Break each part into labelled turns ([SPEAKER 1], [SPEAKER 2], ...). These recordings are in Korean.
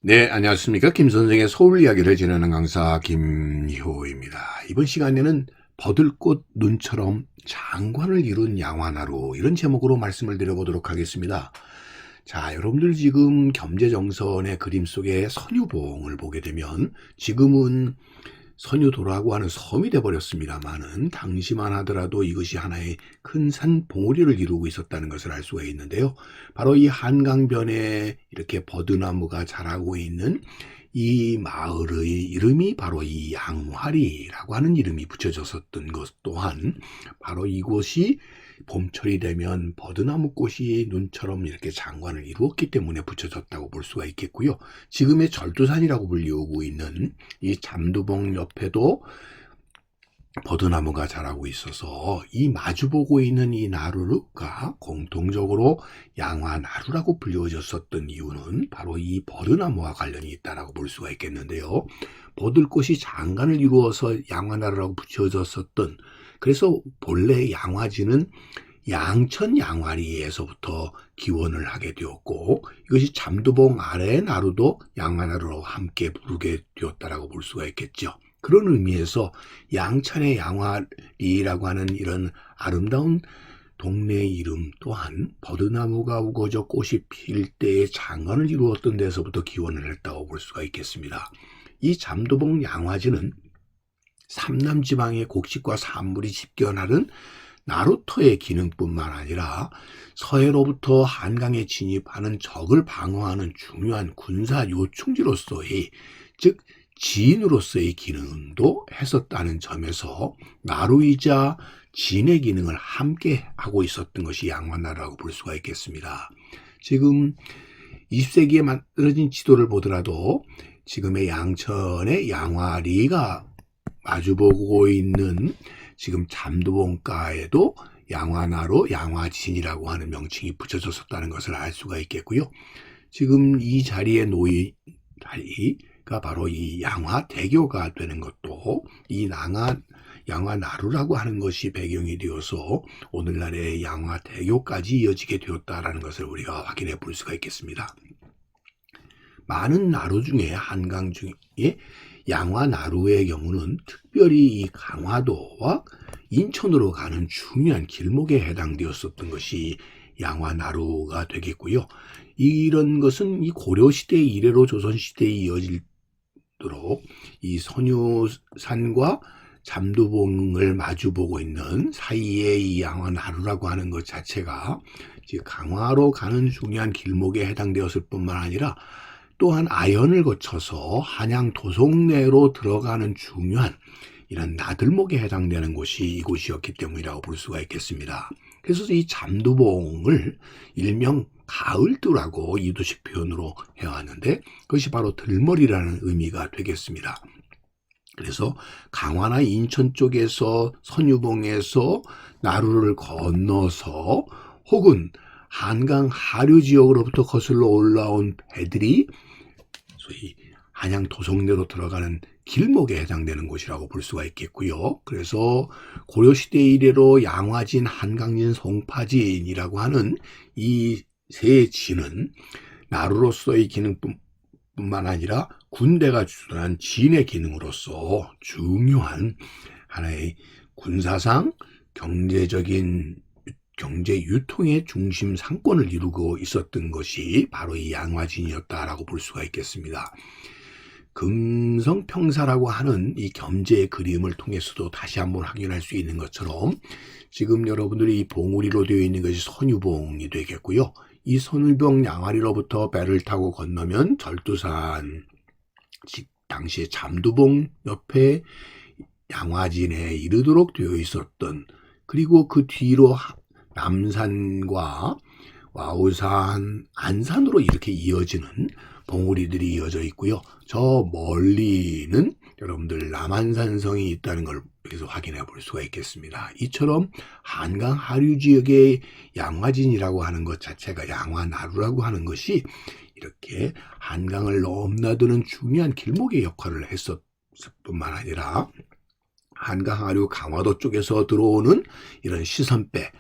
[SPEAKER 1] 네, 안녕하십니까. 김 선생의 서울 이야기를 진행하는 강사 김효입니다. 이번 시간에는 버들꽃 눈처럼 장관을 이룬 양화나루, 이런 제목으로 말씀을 드려보도록 하겠습니다. 자, 여러분들 지금 겸재정선의 그림 속에 선유봉을 보게 되면 지금은 선유도라고 하는 섬이 되어버렸습니다만은 당시만 하더라도 이것이 하나의 큰 산 봉우리를 이루고 있었다는 것을 알 수가 있는데요. 바로 이 한강변에 이렇게 버드나무가 자라고 있는 이 마을의 이름이 바로 이 양화리라고 하는 이름이 붙여졌었던 것 또한 바로 이곳이 봄철이 되면 버드나무 꽃이 눈처럼 이렇게 장관을 이루었기 때문에 붙여졌다고 볼 수가 있겠고요. 지금의 절두산이라고 불리우고 있는 이 잠두봉 옆에도 버드나무가 자라고 있어서 이 마주보고 있는 이 나루가 공통적으로 양화나루라고 불려졌었던 이유는 바로 이 버드나무와 관련이 있다고 볼 수가 있겠는데요. 버들꽃이 장관을 이루어서 양화나루라고 붙여졌었던, 그래서 본래 양화지는 양천 양화리에서부터 기원을 하게 되었고, 이것이 잠두봉 아래의 나루도 양화나루로 함께 부르게 되었다고 볼 수가 있겠죠. 그런 의미에서 양천의 양화리라고 하는 이런 아름다운 동네의 이름 또한 버드나무가 우거져 꽃이 필 때의 장관을 이루었던 데서부터 기원을 했다고 볼 수가 있겠습니다. 이 잠두봉 양화지는 삼남지방의 곡식과 산물이 집결하는 나루터의 기능뿐만 아니라 서해로부터 한강에 진입하는 적을 방어하는 중요한 군사 요충지로서의, 즉 진으로서의 기능도 했었다는 점에서 나루이자 진의 기능을 함께 하고 있었던 것이 양화나루라고 볼 수가 있겠습니다. 지금 20세기에 만들어진 지도를 보더라도 지금의 양천의 양화리가 마주보고 있는 지금 잠두봉가에도 양화나루, 양화진이라고 하는 명칭이 붙여졌었다는 것을 알 수가 있겠고요. 지금 이 자리에 놓인 다리가 바로 이 양화대교가 되는 것도 이 양화나루라고 하는 것이 배경이 되어서 오늘날의 양화대교까지 이어지게 되었다는 것을 우리가 확인해 볼 수가 있겠습니다. 많은 나루 중에 한강 중에 양화나루의 경우는 특별히 이 강화도와 인천으로 가는 중요한 길목에 해당되었었던 것이 양화나루가 되겠고요. 이런 것은 이 고려시대 이래로 조선시대에 이어지도록 이 선유산과 잠두봉을 마주보고 있는 사이에 이 양화나루라고 하는 것 자체가 강화로 가는 중요한 길목에 해당되었을 뿐만 아니라 또한 아현을 거쳐서 한양 도송내로 들어가는 중요한 이런 나들목에 해당되는 곳이 이곳이었기 때문이라고 볼 수가 있겠습니다. 그래서 이 잠두봉을 일명 가을두라고 이도식 표현으로 해왔는데 그것이 바로 들머리라는 의미가 되겠습니다. 그래서 강화나 인천 쪽에서 선유봉에서 나루를 건너서 혹은 한강 하류 지역으로부터 거슬러 올라온 배들이 소위 한양 도성내로 들어가는 길목에 해당되는 곳이라고 볼 수가 있겠고요. 그래서 고려시대 이래로 양화진, 한강진, 송파진이라고 하는 이 세 진은 나루로서의 기능뿐만 아니라 군대가 주둔한 진의 기능으로서 중요한 하나의 군사상, 경제적인 경제 유통의 중심 상권을 이루고 있었던 것이 바로 이 양화진이었다라고 볼 수가 있겠습니다. 금성평사라고 하는 이 겸재의 그림을 통해서도 다시 한번 확인할 수 있는 것처럼 지금 여러분들이 이 봉우리로 되어 있는 것이 선유봉이 되겠고요. 이 선유봉 양화리로부터 배를 타고 건너면 절두산, 당시에 잠두봉 옆에 양화진에 이르도록 되어 있었던, 그리고 그 뒤로 남산과 와우산, 안산으로 이렇게 이어지는 봉우리들이 이어져 있고요. 저 멀리는 여러분들 남한산성이 있다는 걸 여기서 확인해 볼 수가 있겠습니다. 이처럼 한강 하류 지역의 양화진이라고 하는 것 자체가, 양화나루라고 하는 것이 이렇게 한강을 넘나드는 중요한 길목의 역할을 했었을 뿐만 아니라 한강 하류 강화도 쪽에서 들어오는 이런 시선배,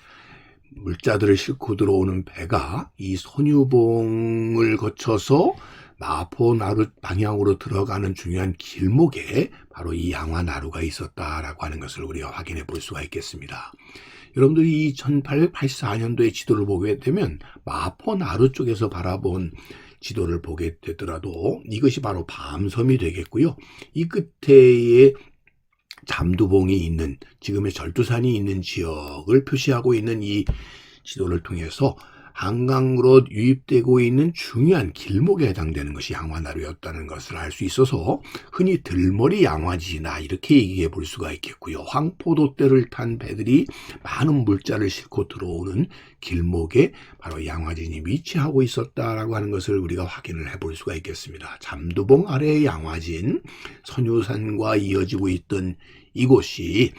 [SPEAKER 1] 물자들을 싣고 들어오는 배가 이 선유봉을 거쳐서 마포나루 방향으로 들어가는 중요한 길목에 바로 이 양화나루가 있었다라고 하는 것을 우리가 확인해 볼 수가 있겠습니다. 여러분들이 이 1884년도에 지도를 보게 되면 마포나루 쪽에서 바라본 지도를 보게 되더라도 이것이 바로 밤섬이 되겠고요. 이 끝에에 잠두봉이 있는, 지금의 절두산이 있는 지역을 표시하고 있는 이 지도를 통해서 한강으로 유입되고 있는 중요한 길목에 해당되는 것이 양화나루였다는 것을 알 수 있어서 흔히 들머리 양화지나 이렇게 얘기해 볼 수가 있겠고요. 황포도떼를 탄 배들이 많은 물자를 싣고 들어오는 길목에 바로 양화진이 위치하고 있었다라고 하는 것을 우리가 확인을 해 볼 수가 있겠습니다. 잠두봉 아래의 양화진, 선유산과 이어지고 있던 이곳이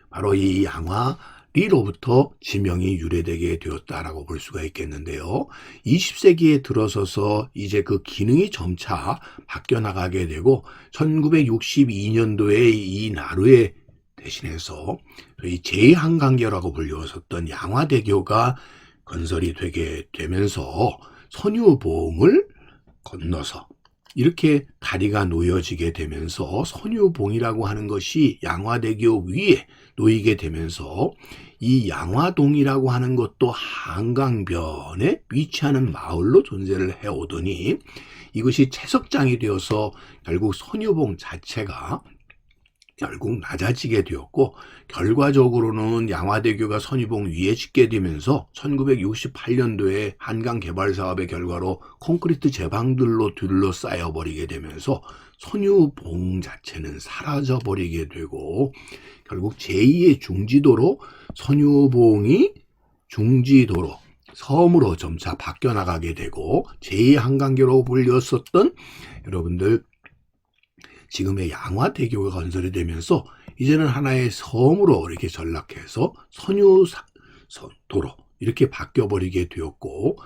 [SPEAKER 1] 바로 이 양화리로부터 지명이 유래되게 되었다라고 볼 수가 있겠는데요. 20세기에 들어서서 이제 그 기능이 점차 바뀌어 나가게 되고 1962년도에 이 나루에 대신해서 이 제2한강교라고 불렸었던 양화대교가 건설이 되게 되면서 선유봉을 건너서 이렇게 다리가 놓여지게 되면서 선유봉이라고 하는 것이 양화대교 위에 놓이게 되면서 이 양화동이라고 하는 것도 한강변에 위치하는 마을로 존재를 해오더니 이것이 채석장이 되어서 결국 선유봉 자체가 결국 낮아지게 되었고 결과적으로는 양화대교가 선유봉 위에 짓게 되면서 1968년도에 한강 개발 사업의 결과로 콘크리트 제방들로 둘러싸여 버리게 되면서 선유봉 자체는 사라져 버리게 되고 결국 제2의 중지도로 선유봉이 중지도로 섬으로 점차 바뀌어 나가게 되고 제2의 한강교로 불렸었던 여러분들 지금의 양화대교가 건설이 되면서 이제는 하나의 섬으로 이렇게 전락해서 선유도로 이렇게 바뀌어버리게 되었고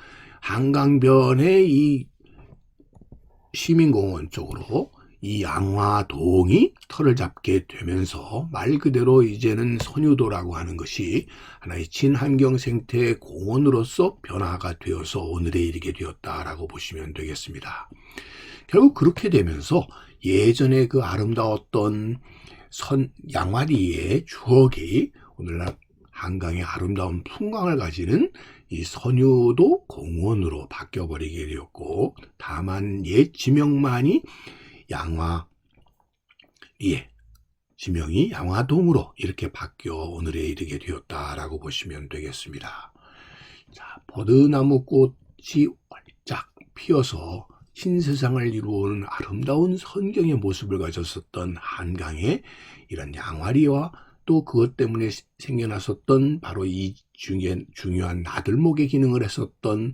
[SPEAKER 1] 한강변의 이 시민공원 쪽으로 이 양화동이 털을 잡게 되면서 말 그대로 이제는 선유도라고 하는 것이 하나의 친환경 생태 공원으로서 변화가 되어서 오늘에 이르게 되었다라고 보시면 되겠습니다. 결국 그렇게 되면서 예전에 그 아름다웠던 양화리의 추억이 오늘날 한강의 아름다운 풍광을 가지는 이 선유도 공원으로 바뀌어버리게 되었고 다만 옛 지명만이 양화리의 지명이 양화동으로 이렇게 바뀌어 오늘에 이르게 되었다라고 보시면 되겠습니다. 자, 버드나무 꽃이 활짝 피어서 신세상을 이루어오는 아름다운 선경의 모습을 가졌었던 한강의 이런 양화리와 또 그것 때문에 생겨났었던 바로 이 중요한 나들목의 기능을 했었던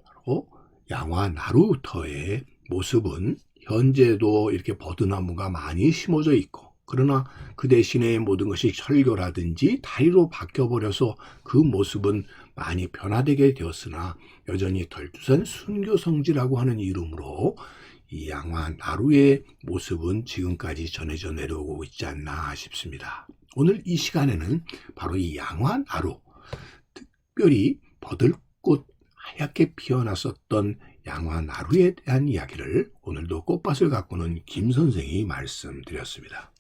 [SPEAKER 1] 바로 양화나루터의 모습은 현재도 이렇게 버드나무가 많이 심어져 있고 그러나 그 대신에 모든 것이 철교라든지 다리로 바뀌어버려서 그 모습은 많이 변화되게 되었으나 여전히 덜두산 순교성지라고 하는 이름으로 이 양화나루의 모습은 지금까지 전해져 내려오고 있지 않나 싶습니다. 오늘 이 시간에는 바로 이 양화나루, 특별히 버들꽃 하얗게 피어났었던 양화나루에 대한 이야기를 오늘도 꽃밭을 가꾸는 김 선생이 말씀드렸습니다.